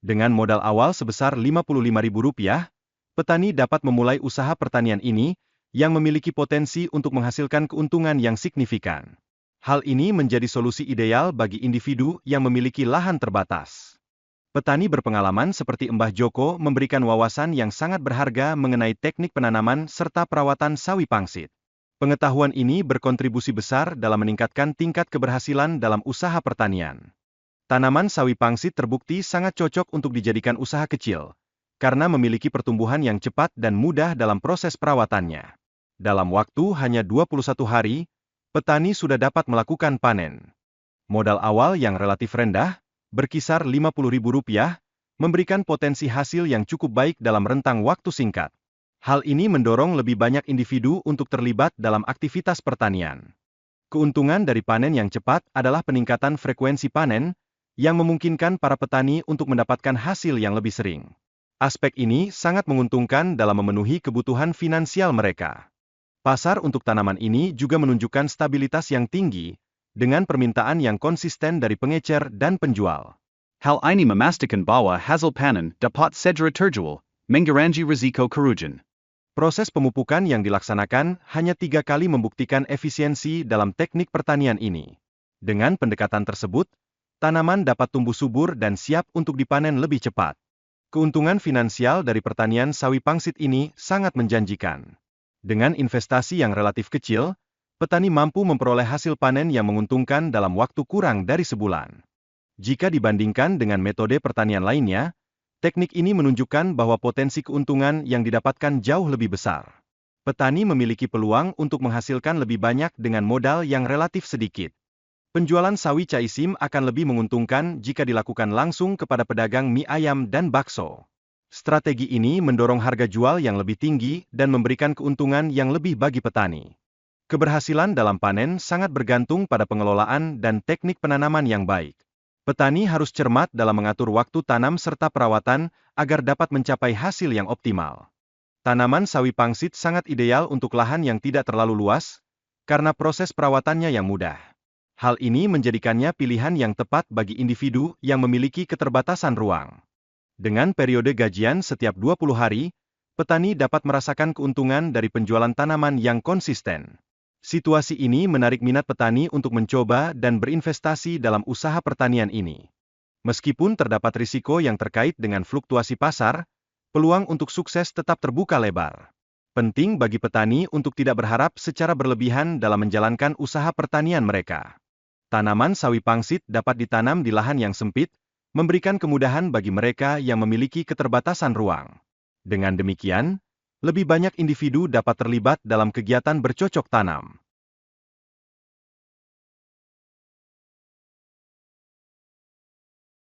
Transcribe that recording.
Dengan modal awal sebesar Rp55.000, petani dapat memulai usaha pertanian ini, yang memiliki potensi untuk menghasilkan keuntungan yang signifikan. Hal ini menjadi solusi ideal bagi individu yang memiliki lahan terbatas. Petani berpengalaman seperti Mbah Joko memberikan wawasan yang sangat berharga mengenai teknik penanaman serta perawatan sawi pangsit. Pengetahuan ini berkontribusi besar dalam meningkatkan tingkat keberhasilan dalam usaha pertanian. Tanaman sawi pangsit terbukti sangat cocok untuk dijadikan usaha kecil, karena memiliki pertumbuhan yang cepat dan mudah dalam proses perawatannya. Dalam waktu hanya 21 hari, petani sudah dapat melakukan panen. Modal awal yang relatif rendah, berkisar Rp50.000, memberikan potensi hasil yang cukup baik dalam rentang waktu singkat. Hal ini mendorong lebih banyak individu untuk terlibat dalam aktivitas pertanian. Keuntungan dari panen yang cepat adalah peningkatan frekuensi panen, yang memungkinkan para petani untuk mendapatkan hasil yang lebih sering. Aspek ini sangat menguntungkan dalam memenuhi kebutuhan finansial mereka. Pasar untuk tanaman ini juga menunjukkan stabilitas yang tinggi, dengan permintaan yang konsisten dari pengecer dan penjual. Hal ini memastikan bahwa hasil panen dapat segera terjual, mengurangi risiko kerugian. Proses pemupukan yang dilaksanakan hanya 3 kali membuktikan efisiensi dalam teknik pertanian ini. Dengan pendekatan tersebut, tanaman dapat tumbuh subur dan siap untuk dipanen lebih cepat. Keuntungan finansial dari pertanian sawi pangsit ini sangat menjanjikan. Dengan investasi yang relatif kecil, petani mampu memperoleh hasil panen yang menguntungkan dalam waktu kurang dari sebulan. Jika dibandingkan dengan metode pertanian lainnya, teknik ini menunjukkan bahwa potensi keuntungan yang didapatkan jauh lebih besar. Petani memiliki peluang untuk menghasilkan lebih banyak dengan modal yang relatif sedikit. Penjualan sawi caisim akan lebih menguntungkan jika dilakukan langsung kepada pedagang mie ayam dan bakso. Strategi ini mendorong harga jual yang lebih tinggi dan memberikan keuntungan yang lebih bagi petani. Keberhasilan dalam panen sangat bergantung pada pengelolaan dan teknik penanaman yang baik. Petani harus cermat dalam mengatur waktu tanam serta perawatan agar dapat mencapai hasil yang optimal. Tanaman sawi pangsit sangat ideal untuk lahan yang tidak terlalu luas, karena proses perawatannya yang mudah. Hal ini menjadikannya pilihan yang tepat bagi individu yang memiliki keterbatasan ruang. Dengan periode gajian setiap 20 hari, petani dapat merasakan keuntungan dari penjualan tanaman yang konsisten. Situasi ini menarik minat petani untuk mencoba dan berinvestasi dalam usaha pertanian ini. Meskipun terdapat risiko yang terkait dengan fluktuasi pasar, peluang untuk sukses tetap terbuka lebar. Penting bagi petani untuk tidak berharap secara berlebihan dalam menjalankan usaha pertanian mereka. Tanaman sawi pangsit dapat ditanam di lahan yang sempit, memberikan kemudahan bagi mereka yang memiliki keterbatasan ruang. Dengan demikian, lebih banyak individu dapat terlibat dalam kegiatan bercocok tanam.